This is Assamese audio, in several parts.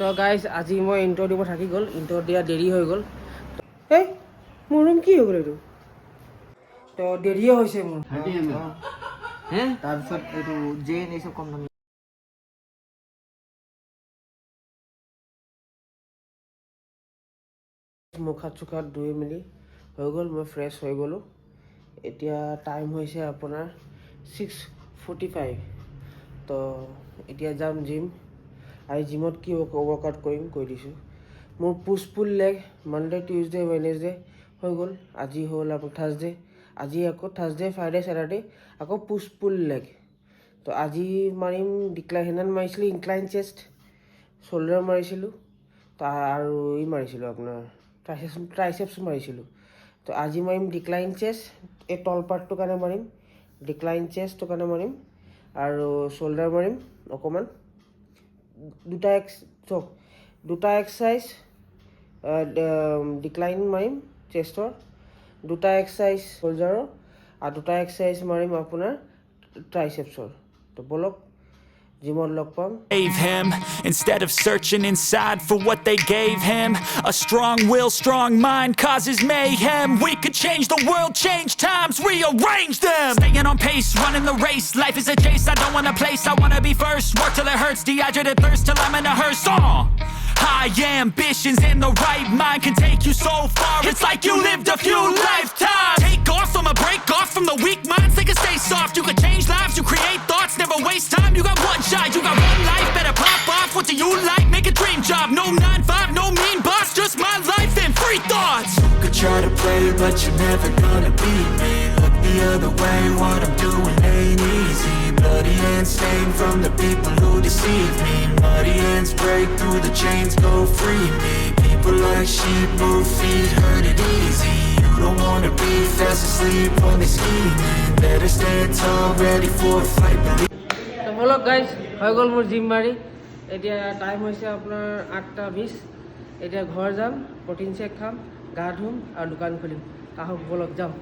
তো গাইজ আজি মই ইণ্টাৰ দিব থাকি গ'ল, ইণ্টাৰ দিয়া দেৰি হৈ গ'ল। এই মোৰ ৰুম কি হৈ গ'ল এইটো? তো দেৰিয়ে হৈছে মোৰ। তাৰপিছত এইটো জেন এইচব কম দামী মুখ হাত চুখ হাত ধুই মেলি হৈ গ'ল, মই ফ্ৰেছ হৈ গ'লোঁ। এতিয়া টাইম হৈছে আপোনাৰ 6:45। তো এতিয়া যাম জিম। আৰু জিমত কি ৱৰ্কআউট কৰিম কৈ দিছোঁ। মোৰ পুছ পুল লেগ মানডে টিউজডে ৱেডনেছডে হৈ গ'ল। আজি হ'ল আপোনাৰ থাৰ্ছডে, আজি আকৌ থাৰ্ছডে ফ্ৰাইডে ছেটাৰডে আকৌ পুছ পুল লেগ। তো আজি মাৰিম ডিক্লাইন, সেইদিনা মাৰিছিলোঁ ইনক্লাইন চেষ্ট, শ্বল্ডাৰ মাৰিছিলোঁ, আৰু মাৰিছিলোঁ আপোনাৰ ট্ৰাইচেপছ মাৰিছিলোঁ। তো আজি মাৰিম ডিক্লাইন চেষ্ট, এই তল পাৰ্টটোৰ কাৰণে মাৰিম, ডিক্লাইন চেষ্টটোৰ কাৰণে মাৰিম, আৰু শ্বল্ডাৰ মাৰিম অকণমান। দুটা এক্সাৰচাইজ ডিক্লাইন মাৰিম চেষ্টৰ, দুটা এক্সাৰচাইজ শ্বল্ডাৰৰ, আৰু দুটা এক্সাৰচাইজ মাৰিম আপোনাৰ ট্ৰাইচেপছৰ। তো বলক জিমত লগ পাম। Save him instead of searching inside for what they gave him. A strong will, strong mind causes mayhem. We could change the world, change times, rearrange them. Staying on pace, running the race. Life is a chase, I don't want a place, I wanna be first. Work till it hurts, dehydrated thirst till I'm in a hearse. High ambitions and the right mind can take you so far. It's like you lived a few lifetimes. Take off from a break off from the weak minds, they can stay soft. You can change lives, you create thoughts, never waste time. You got one shot, you got one life, better pop off. What do you like? Make a dream job. No 9-5, no mean boss, just my life and free thoughts. You could try to play, but you're never gonna beat me. Look the other way, what I'm doing ain't easy. Bloody hands stained from the people who deceive me. Muddy hands break through the chains, go free me. People like sheep move feet, hurt it easy. You don't wanna be fast asleep when they scheming. Better stand tall, ready for a fight. তো বলক গাইজ, হৈ গ'ল মোৰ জিম মাৰি। এতিয়া টাইম হৈছে আপোনাৰ 8:20। এতিয়া ঘৰ যাম, প্ৰটিন চেক খাম, গা ধুম আৰু দোকান খুলিম। আহক বলক যাম।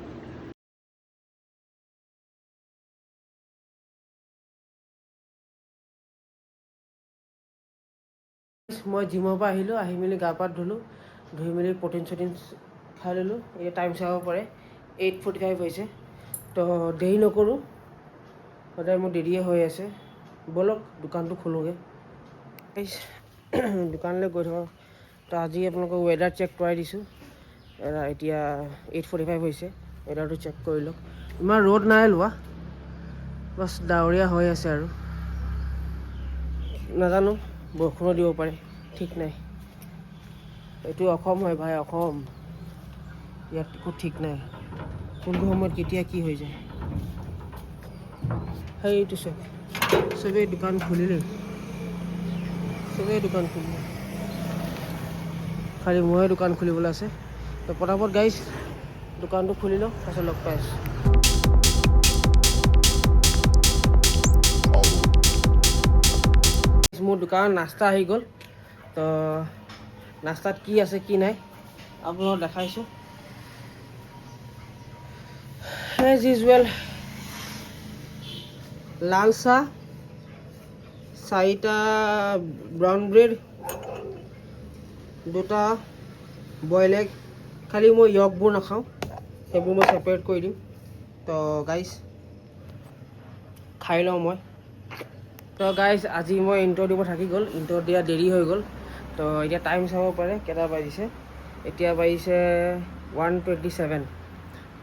মই জিমৰ পৰা আহিলোঁ, আহি মেলি গা পা ধুলোঁ, ধুই মেলি প্ৰটিন চটিন খাই ল'লোঁ। এতিয়া টাইম চাব পাৰে 8:45 হৈছে। তো দেৰি নকৰোঁ, সদায় মোৰ দেৰিয়ে হৈ আছে। বলক দোকানটো খোলোঁগৈ। দোকানলৈ গৈ থাকক। তো আজি আপোনালোকক ৱেডাৰ চেক কৰাই দিছোঁ। এতিয়া 8:45 হৈছে, ৱেডাৰটো চেক কৰি লওক। ইমান ৰ'দ নাই লোৱা, বাছ ডাৱৰীয়া হৈ আছে আৰু নাজানো বৰষুণো দিব পাৰে, ঠিক নাই। এইটো অসম হয় ভাই, অসম। ইয়াত একো ঠিক নাই, কোনটো সময়ত কেতিয়া কি হৈ যায়। সেইটো চবেই দোকান খুলিলে, চবেই দোকান খুলিলে, খালি ময়ে দোকান খুলিবলৈ আছে। তো পটাপট গাইজ দোকানটো খুলি লওঁ, তাৰপিছত লগ পাই আছোঁ। মোৰ দোকানত নাস্তা আহি গ'ল। তো নাস্তাত কি আছে কি নাই আপোনালোকক দেখাইছোঁ। এজ ইউজুৱেল লাল চাহ, 4টা ব্ৰাউন ব্ৰেড, 2টা বইল এগ। খালি মই য়গবোৰ নাখাওঁ, সেইবোৰ মই ছেপাৰেট কৰি দিম। তো গাইজ খাই লওঁ মই। তো গাইজ আজি মই ইণ্টাৰ দিব থাকি গ'ল, ইণ্টাৰ দিয়া দেৰি হৈ গ'ল। তো এতিয়া টাইম চাব পাৰে কেইটা বাজিছে। এতিয়া বাজিছে 1:27।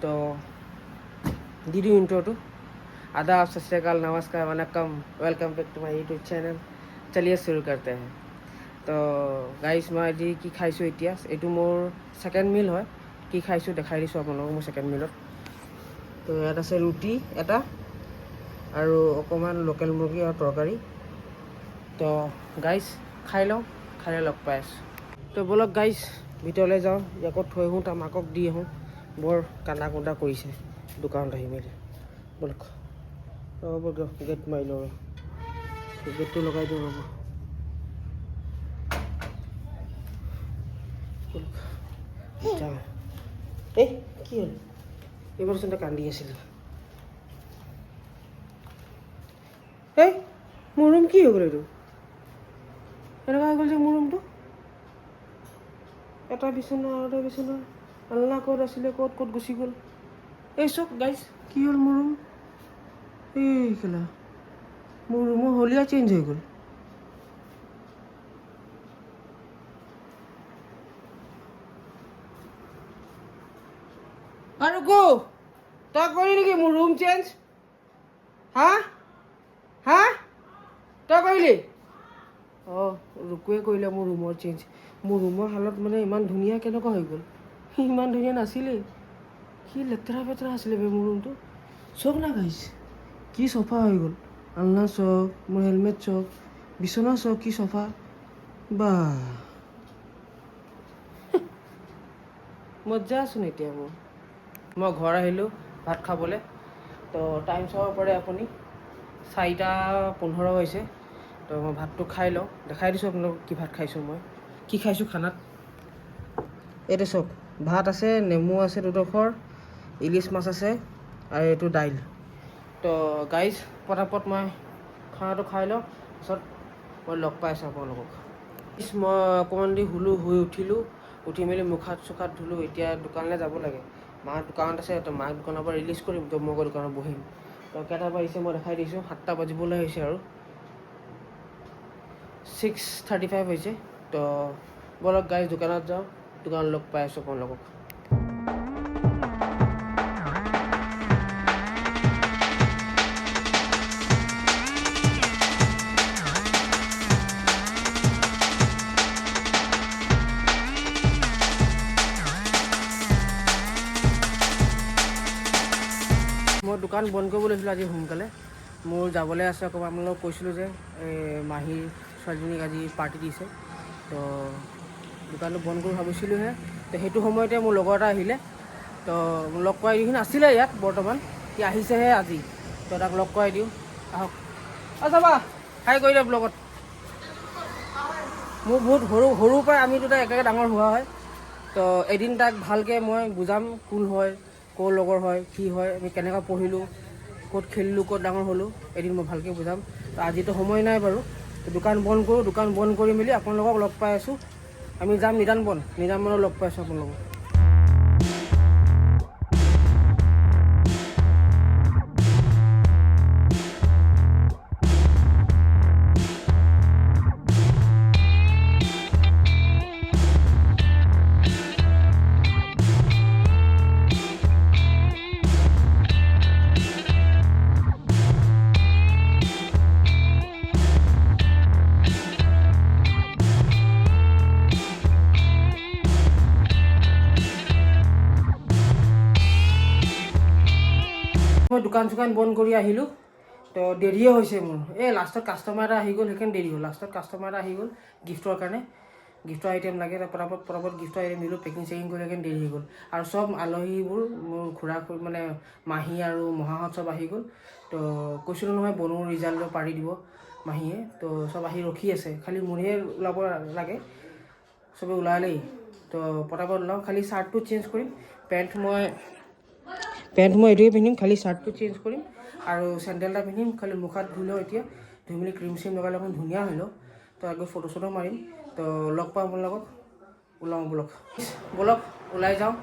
তো দি দিওঁ ইণ্টাৰটো। आदाब, सत श्री अकाल, नमस्कार, वनक्कम, welcome back to my YouTube channel. चलिए शुरू करते हैं। तो गाइस मैं আজি কি খাইছোঁ এতিয়া, এইটো মোৰ ছেকেণ্ড মিল হয়। কি খাইছোঁ দেখাই দিছোঁ আপোনালোকক মোৰ ছেকেণ্ড মিলত। তো ইয়াত আছে ৰুটি এটা আৰু অকণমান লোকেল মুৰ্গী আৰু তৰকাৰী। তো গাইজ খাই লওঁ, খাই লগ পাই আছোঁ। তো বলক গাইজ ভিতৰলৈ যাওঁ, ইয়াকো থৈ আহোঁ, তাৰ মাকক দি আহোঁ। বৰ কান্দা কুন্দা কৰিছে দোকানত আহি মেলি। বলক ৰ'ব, গেট মাৰি লওঁ, গেটটো লগাই দিওঁ ৰ'ব। যাওঁ। এই কি হ'ল, এইবাৰ চোন কান্দি আছিল। এই মোৰ ৰুম কি হৈ গ'ল এইটো? এনেকুৱা হৈ গ'ল যে মোৰ ৰুমটো এটা বিচনা আৰু এটা বিচনা আলনা ক'ত আছিলে ক'ত গুচি গ'ল এই চব গাইজ কি হ'ল মোৰ ৰুম এই খেলা মোৰ ৰুমৰ হলিয়া চেঞ্জ হৈ গ'ল আৰু কো তই কৰিলি নেকি মোৰ ৰুম চেঞ্জ হা হা তই কৰিলি অঁ ৰুকুৱে কৰিলে মোৰ ৰুমৰ চেঞ্জ মোৰ ৰুমৰ হালত মানে ইমান ধুনীয়া কেনেকুৱা হৈ গ'ল ইমান ধুনীয়া নাছিলেই কি লেতেৰা পেতেৰা আছিলে বে মোৰ ৰুমটো চক না গাইছ কি চফা হৈ গ'ল আলনা চক মোৰ হেলমেট চক বিচনা চক কি চফা বা মজা আছোন এতিয়া মই ঘৰ আহিলোঁ ভাত খাবলৈ তো টাইম চাব পাৰে আপুনি 4:15 হৈছে তো মই ভাতটো খাই লওঁ দেখাই দিছোঁ আপোনালোকক কি ভাত খাইছোঁ মই কি খাইছোঁ খানাত এইটো চাওক ভাত আছে নেমু আছে দুডোখৰ ইলিচ মাছ আছে আৰু এইটো দাইল তো গাইজ পটাপট মই খানাটো খাই লওঁ তাৰপিছত মই লগ পাই আছোঁ আপোনালোকক মই অকণমান দেৰি শুই উঠিলোঁ উঠি মেলি মুখ হাত ধুলোঁ এতিয়া দোকানলৈ যাব লাগে মা দোকানত আছে তো মাক দোকানৰ পৰা ৰিলিজ কৰিম তো মই দোকানত বহিম তো কেইটা বাজিছে মই দেখাই দিছোঁ 7টা বাজিবলৈ হৈছে আৰু 6:35 হৈছে তো বলক গাইজ দোকানত যাওঁ দোকানত লগ পাই আছোঁ আপোনালোকক মই দোকান বন্ধ কৰিব লৈছিলোঁ আজি সোনকালে মোৰ যাবলৈ আছে আকৌ আপোনালোকক কৈছিলোঁ যে মাহীৰ ছোৱালীজনীক আজি পাৰ্টি দিছে তো দোকানটো বন্ধ কৰি ভাবিছিলোঁহে তো সেইটো সময়তে মোৰ লগৰ এটা আহিলে তো লগ কৰাই দিওঁ আছিলে ইয়াত বৰ্তমান সি আহিছেহে আজি তো তাক লগ কৰাই দিওঁ আহক চাবা হাই কৰি দিয়ক লগত মোৰ বহুত সৰুৰ পৰাই আমি দুটা একেলগে ডাঙৰ হোৱা হয় তো এদিন তাক ভালকৈ মই বুজাম কোন হয় ক'ৰ লগৰ হয় কি হয় আমি কেনেকৈ পঢ়িলোঁ ক'ত খেলিলোঁ ক'ত ডাঙৰ হ'লোঁ এদিন মই ভালকৈ বুজাম তো আজিতো সময় নাই বাৰু দোকান বন্ধ কৰোঁ দোকান বন্ধ কৰি মেলি আপোনালোকক লগ পাই আছোঁ আমি যাম নিদানবনত লগ পাই আছোঁ আপোনালোকক মই দোকান চোকান বন্ধ কৰি আহিলোঁ তো দেৰিয়ে হৈছে মোৰ এই লাষ্টত কাষ্টমাৰ এটা আহি গ'ল সেইকাৰণে দেৰি হ'ল লাষ্টত কাষ্টমাৰ এটা আহি গ'ল গিফ্টৰ কাৰণে গিফ্টৰ আইটেম লাগে পটাপট গিফ্টৰ আইটেম দিলোঁ পেকিং চেকিং কৰি সেইকাৰণে দেৰি হৈ গ'ল আৰু চব আলহীবোৰ মোৰ খুৰা মানে মাহী আৰু মহাহঁত চব আহি গ'ল তো কৈছিলোঁ নহয় বনোৰ ৰিজাল্টৰ পাৰি দিব মাহীয়ে তো চব আহি ৰখি আছে খালি মোৰহে ওলাব লাগে চবে ওলালেই তো পটাপট ওলাওঁ খালি শ্বাৰ্টটো চেঞ্জ কৰিম পেণ্ট মই এইটোৱে পিন্ধিম খালি শ্বাৰ্টটো চেঞ্জ কৰিম আৰু চেণ্ডেল এটা পিন্ধিম খালি মুখ হাত ধুই লওঁ এতিয়া ধুই মেলি ক্ৰীম চিম লগালে অকণ ধুনীয়া হৈ লওঁ তো আকৌ ফটো চটো মাৰিম তো লগ পাম আপোনালোকক ওলাওঁ বলক ওলাই যাওঁ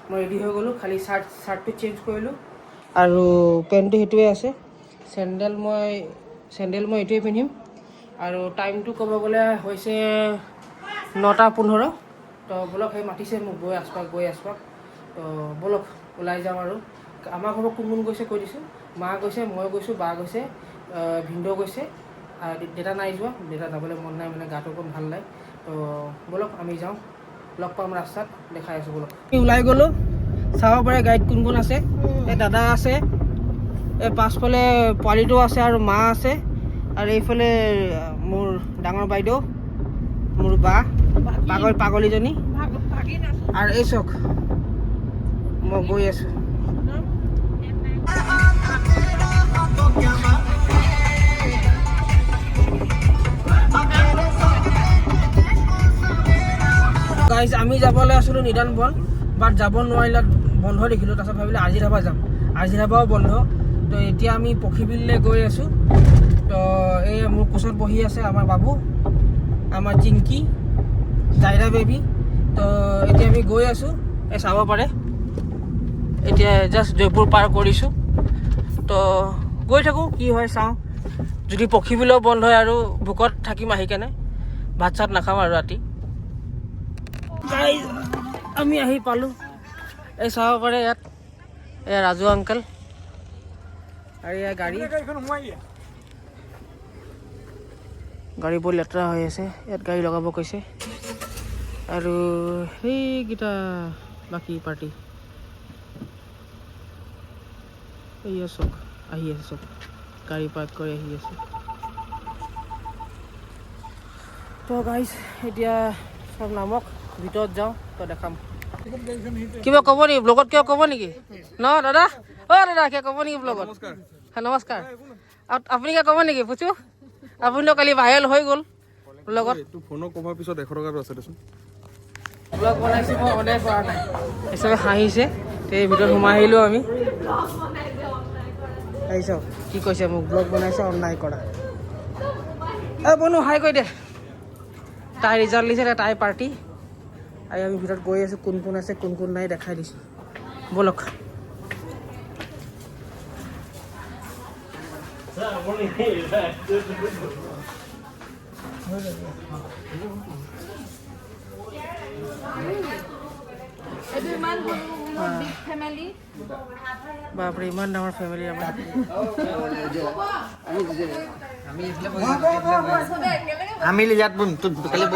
মই ৰেডি হৈ গ'লোঁ খালি শ্বাৰ্টটো চেঞ্জ কৰিলোঁ আৰু পেণ্টটো সেইটোৱে আছে চেণ্ডেল মই এইটোৱে পিন্ধিম আৰু টাইমটো ক'ব গ'লে হৈছে 9:15 তো বলক সেই মাতিছে মোক গৈ আছপাক তো বলক ওলাই যাওঁ আৰু আমাৰ ঘৰত কোন কোন গৈছে কৈ দিছোঁ মা গৈছে মই গৈছোঁ বা গৈছে ভিনদেউ গৈছে দেউতা নাই যোৱা দেউতা যাবলৈ মন নাই মানে গাটো অকণ ভাল নাই তো বলক আমি যাওঁ লগ পাম ৰাস্তাত দেখাই আছোঁ বলক ওলাই গ'লোঁ চাব পাৰে গাড়ীত কোন কোন আছে এই দাদা আছে এই পাছফালে পোৱালিটো আছে আৰু মা আছে আৰু এইফালে মোৰ ডাঙৰ বাইদেউ মোৰ বা পাগলীজনী আৰু এই চক মই গৈ আছোঁ গাইজ আমি যাবলৈ আছিলোঁ নিদানবন বাট যাব নোৱাৰিলে বন্ধ দেখিলোঁ তাৰপিছত ভাবিলোঁ আজিৰাবা যাম আজিৰাবাও বন্ধ তো এতিয়া আমি পক্ষীবিললৈ গৈ আছোঁ তো এই মোৰ কোচত বহি আছে আমাৰ বাবু আমাৰ জিংকি জাইৰা বেবী তো এতিয়া আমি গৈ আছোঁ এই চাব পাৰে এতিয়া জাষ্ট জয়পুৰ পাৰ কৰিছোঁ তো গৈ থাকোঁ কি হয় চাওঁ যদি পক্ষীবিলো বন্ধ হয় আৰু ভোকত থাকিম আহি কেনে ভাত চাত নাখাম আৰু ৰাতি আমি আহি পালোঁ এই চাব পাৰে ইয়াত এয়া ৰাজু আংকেল আৰু এয়া গাড়ী বৰ লেতেৰা হৈ আছে ইয়াত গাড়ী লগাব কৈছে আৰু সেইকেইটা বাকী পাৰ্টি এয়া চব আহি আছে চব গাড়ী পাৰ্ক কৰি আহি আছে তো গাইজ এতিয়া চব নামক ভিতৰত যাওঁ তো দেখাম কিবা ক'ব নেকি ব্লগত কিবা ক'ব নেকি ন দাদা দাদা কিবা ক'ব নেকি ব্লগত নমস্কাৰ আপুনি কিবা ক'ব নেকি পুচু আপুনিতো কালি ভাইৰেল হৈ গ'ল ব্লগত ব্লগ বনাইছোঁ মই অনেক কৰা নাই চবে হাঁহিছে এই ভিতৰত সোমাই আহিলোঁ আমি আহিছ কি কৈছে মোক ব্লগ বনাইছে অন্যায় কৰা বনো হাই কৈ দে তাই ৰিজাল্ট দিছে তাই পাৰ্টি আৰু আমি ভিতৰত গৈ আছোঁ কোন কোন আছে কোন কোন নাই দেখাই দিছোঁ ব'লক বাপৰে ইমান ডাঙৰ ফেমিলি আমাৰ আমি ইয়াত বম তো কালি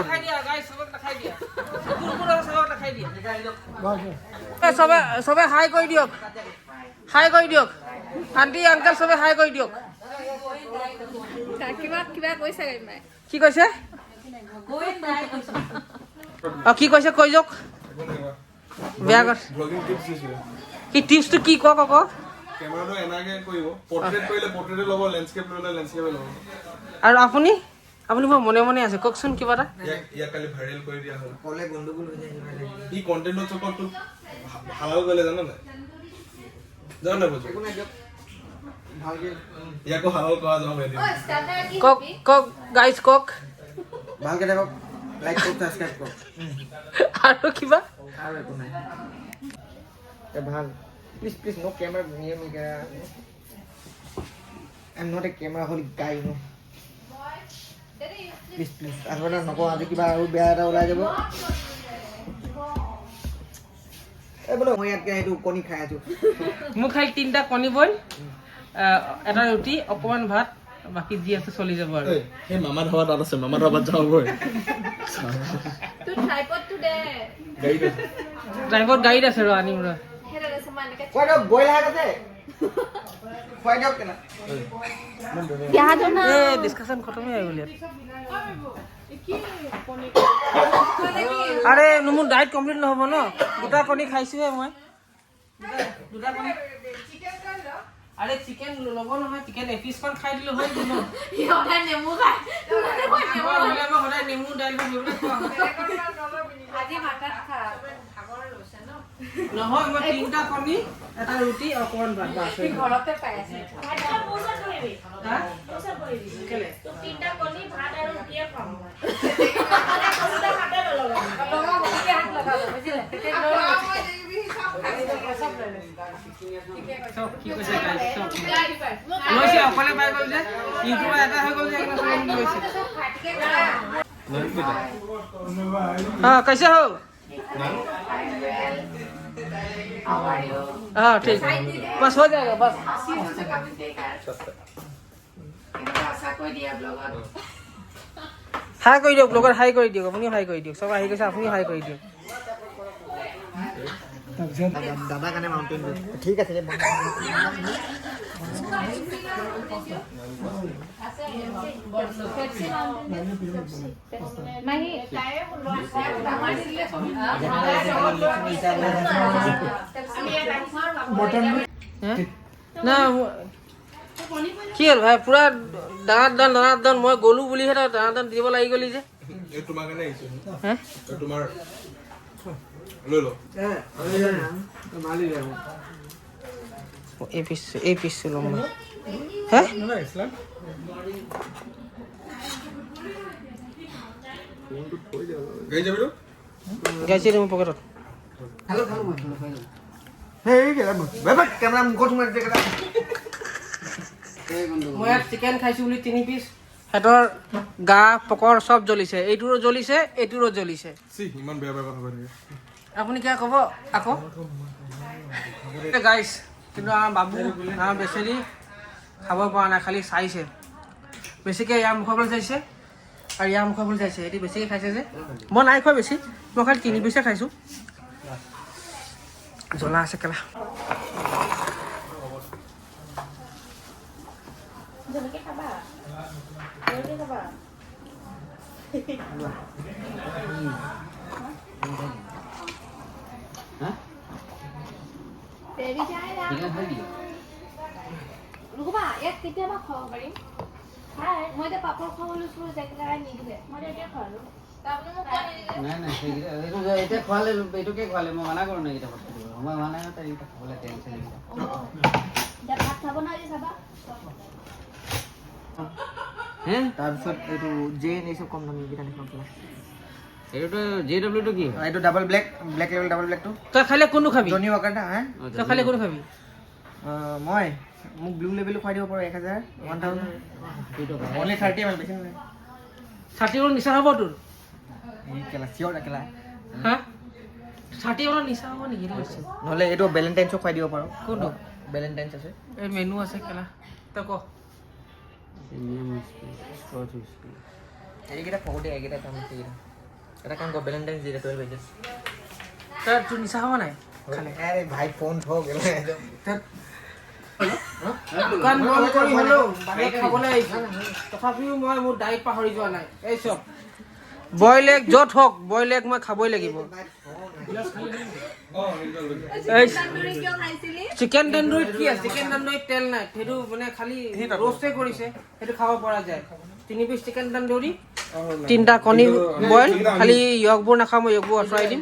চবে হাই কৰি দিয়ক আণ্টি আংকেল চবে হাই কৰি দিয়ক কি কৈছে কি কৈছে কৈ যাওক বেয়া কৈছে কি টিপছটো কি কওক আকৌ কেমেৰাটো এনাকে কৰিব পৰ্ট্ৰেট কৰিলে পৰ্ট্ৰেটে ল'ব লেণ্ডস্কেপ ল'লে লেণ্ডস্কেপে ল'ব আৰু আপুনি মোৰ মনে মনে আছে কওকচোন কিবা এটা ইয়াক কালি ভাইৰেল কৰি দিয়া হ'ল কলে গণ্ডগোল হৈ যায় ই কণ্টেণ্টৰ চকত তোক হালাল কৰিলে জানো নাই বুজো ভালকে ইয়াকো হালাল কৰা যাওঁ এদিন কওক গাইজ কওক ভালকে দেখক লাইক কৰক সাবস্ক্ৰাইব কৰক আৰু কিবা আৰু একো নাই ভাল please no camera near me I'm not a camera holy guy no please আৰু না নকওঁ আজি কিবা আৰু বেয়া এটা ওলাই যাব বোলো মই ইয়াত এইটো কণী খাই আছো মোক খালি 3টা কণী বইল এটা ৰুটি অকমান ভাত বাকি যি আছে চলি যাব আৰু এই মামা ধাবা তাত আছে মামা ধাবাত যাওঁ বৈ তুই ট্ৰাইপড টু দে ড্ৰাইভত গাড়ীত আছে ৰ আনিম ৰ হেৰা সমান কে কই দিয়ক বইল হাক আছে কই দিয়ক কেনা क्या दो ना ডিসকাশন খতমে হৈ গ'ল আৰে মোৰ ডায়েট কমপ্লিট নহ'ব ন দুটা কণী খাইছোহে মই দুটা কণী আরে চিকেন ল'ব নহয় চিকেন এপিছমান খাই দিলে হৈ গ'ল ন ইহতে নেমু খাই সদায় নেমু দাইল আজি মাটাত খা ভাগৰ লৈছে ন নহয় মই 3টা কণী এটা ৰুটি অকমান ভাত বাছ ঘৰতে পাই আছে হা কেলে তো 3টা কণী ভাত আৰু ৰুটিয়ে খাম কি কৈছে লৈছে অকলে পাই গ'ল যে ইউটিউবৰ এটা হৈ গ'ল যে একটা চলাই লৈছে हाँ कैसे हो हाँ ठीक बस हो जाएगा बस हाई कर दियो ब्लॉगर हाई कर दियो अपनी हाई कर दियो सब हाई कैसे अपनी हाई कर दियो দাদা কাৰণে মাউণ্টেন ঠিক আছে नहीं चाहे हमारे लिए ना কি হ'ল ভাই পুৰা দাঁত দান মই গ'লো বুলিহে দাঁত দান দিব লাগি গ'লি যে এই তোমাৰ কাৰণে আহিছো হে তোমাৰ লৈ ল মালি যাব এই পিছ ল'ম মই হে গাড়ী যাবি তো গাইছে মোৰ পকেটত সেই বেবাক কেমেৰা মুখত সোমাই দিয়ে কেলা মই ইয়াত চিকেন খাইছোঁ বুলি 3 পিচ সিহঁতৰ গা পকৰ চব জ্বলিছে এইটোৰো জ্বলিছে এইটোৰো জ্বলিছে ইমান বেয়া বেয়া কথা কৈ থাকে আপুনি কিয় ক'ব আকৌ গাইছ কিন্তু আমাৰ বাবু আমাৰ বেচেৰি খাব পৰা নাই খালি চাইছে বেছিকৈ ইয়াৰ মুখৰ ফালে চাইছে আৰু ইয়াৰ মুখৰ ফালে চাইছে এটি বেছিকৈ খাইছে যে মই নাই খোৱা বেছি মই খালি 3 পিচে খাইছোঁ জ্বলা আছে কেলা যেনেকৈ খাবা যেনেকৈ খাবা দেৰি যায় না ৰ'বা ইয়াত কেতিয়াবা খাব পাৰিম মই এতিয়া পাপৰ খাব লৈছোঁ জেকেলাই নিদিলে মই এতিয়া খোৱালোঁ তাৰমানে মোক কোৱা নিদিলে নাই সেইকেইটা এতিয়া খোৱালে এইটোকে খোৱালে মই মানা কৰোঁ নাই এইকেইটা বস্তু দিব মই মানা নাই তাই এইকেইটা খাবলৈ টেনশ্যন এতিয়া ভাত খাব নোৱাৰি চাবা হে তাৰপিছত এইটো জেন এইসব কম দামী এইকেইটা দেখুৱাম পেলাই এইটোতো JWটো কি এইটো ডাবল ব্লেক লেভেল ডাবল ব্লেকটো তই খালে কোনটো খাবি জনি ৱাকাৰটা হা তই খালে কোনটো খাবি মই মোক ব্লু লেভেলো খুৱাই দিব পাৰোঁ 1000 1000 অনলি 30 মান বেছি নহয় 30 নিচা হ'ব তোৰ এই কেলা চিয়ৰ কেলা হা 30 নিচা হ'ব নেকি নহ'লে এইটো ভেলেণ্টাইনছক খুৱাই দিব পাৰোঁ কোনটো ভেলেণ্টাইনছ আছে এই মেনু আছে কেলা তই ক এইকেইটা পকতে এইকেইটা কাম আছে এটা কাম কৰ ভেলেণ্টাইনছ দি দে 12 পেজেছ তই তোৰ নিচা হ'ব নাই খালে আৰে ভাই ফোন থ গেলে দোকান বন্ধ কৰি হ'লেও বাহিৰত খাবলৈ আহিছোঁ তথাপিও মই মোৰ ডাইট পাহৰি যোৱা নাই এই চব বইল এগ য'ত হওক বইল এগ মই খাবই লাগিব চিকেন তন্দুৰীত কি আছে চিকেন তন্দুৰীত তেল নাই সেইটো মানে খালি ৰ'ষ্টে কৰিছে সেইটো খাব পৰা যায় 3 পিচ চিকেন তন্দুৰী 3টা কণী বইল খালি য়গবোৰ নাখাওঁ মই য়গবোৰ আঁতৰাই দিম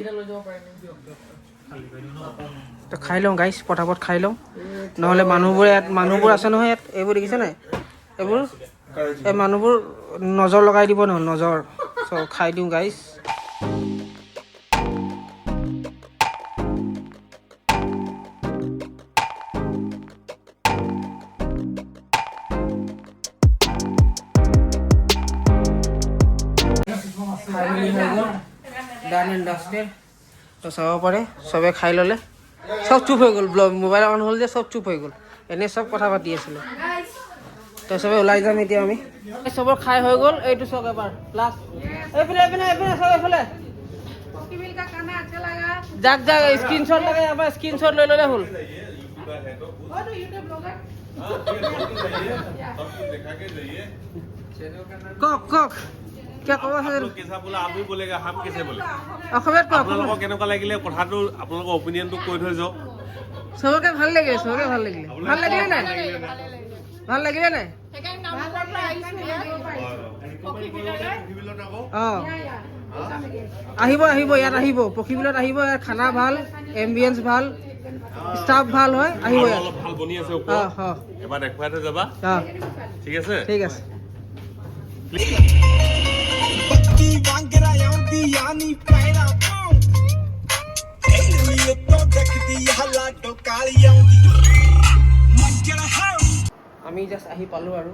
তো খাই লওঁ গাইছ পটাপট খাই লওঁ নহ'লে মানুহবোৰ আছে নহয় ইয়াত এইবোৰ দেখিছে নাই এইবোৰ এই মানুহবোৰ নজৰ লগাই দিব নহয় নজৰ চ' খাই দিওঁ গাইছ খাই মেলি হৈ গ'ল ডান এণ্ড ডাষ্টেড তো চাব পাৰে চবে খাই ল'লে চব চুপ হৈ গ'ল মোবাইল অন হ'ল যে চব চুপ হৈ গ'ল এনেই চব কথা পাতি আছিলে তো চবে ওলাই যাম এতিয়া আমি চবৰ খাই হৈ গ'ল এইটো চাওক এবাৰ প্লাছ এইফালে চাওক এইফালে যাক স্ক্ৰীনশ্বট লাগে এবাৰ স্ক্ৰীনশ্বট লৈ ল'লে হ'ল কওক क्या कब कैसा बोला आप भी बोलेगा हम कैसे बोले অসমীয়াত কওক আপোনালোকক কেনেকুৱা লাগিলে কথাটো আপোনালোকৰ অপিনিয়নটো কৈ থৈ যাওক চবকে ভাল লাগিলে ভাল লাগিলে নাই অঁ আহিব ইয়াত আহিব পক্ষীবিলত আহিব ইয়াত খানা ভাল এম্বিয়েঞ্চ ভাল ষ্টাফ ভাল হয় আহিব ইয়াত অলপ ভাল বনি আছে অঁ ওপৰত অঁ এবাৰ দেখুৱাই থৈ যাবা অঁ ঠিক আছে ঠিক আছে আমি জাষ্ট আহি পালোঁ আৰু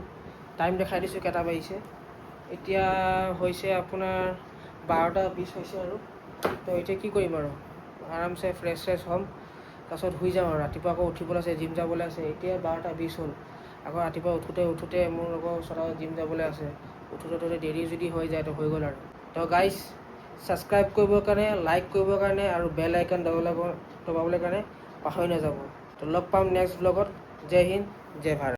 টাইম দেখাই দিছোঁ কেইটা বাজিছে এতিয়া হৈছে আপোনাৰ 12টা 20 হৈছে আৰু তো এতিয়া কি কৰিম আৰু আৰামছে ফ্ৰেছ হ'ম তাৰপিছত শুই যাম আৰু ৰাতিপুৱা আকৌ উঠিবলৈ আছে জিম যাবলৈ আছে এতিয়া 12টা 20 হ'ল আকৌ ৰাতিপুৱা উঠোতে মোৰ আকৌ ওচৰত জিম যাবলৈ আছে উঠোতে দেৰি যদি হৈ যায় তো হৈ গ'ল আৰু তো গাইজ ছাবস্ক্ৰাইব কৰিবৰ কাৰণে লাইক কৰিবৰ কাৰণে আৰু বেল আইকন দবাবলৈ কাৰণে পাহৰি নাযাব তো লগ পাম নেক্সট ব্লগত জয় হিন্দ জয় ভাৰত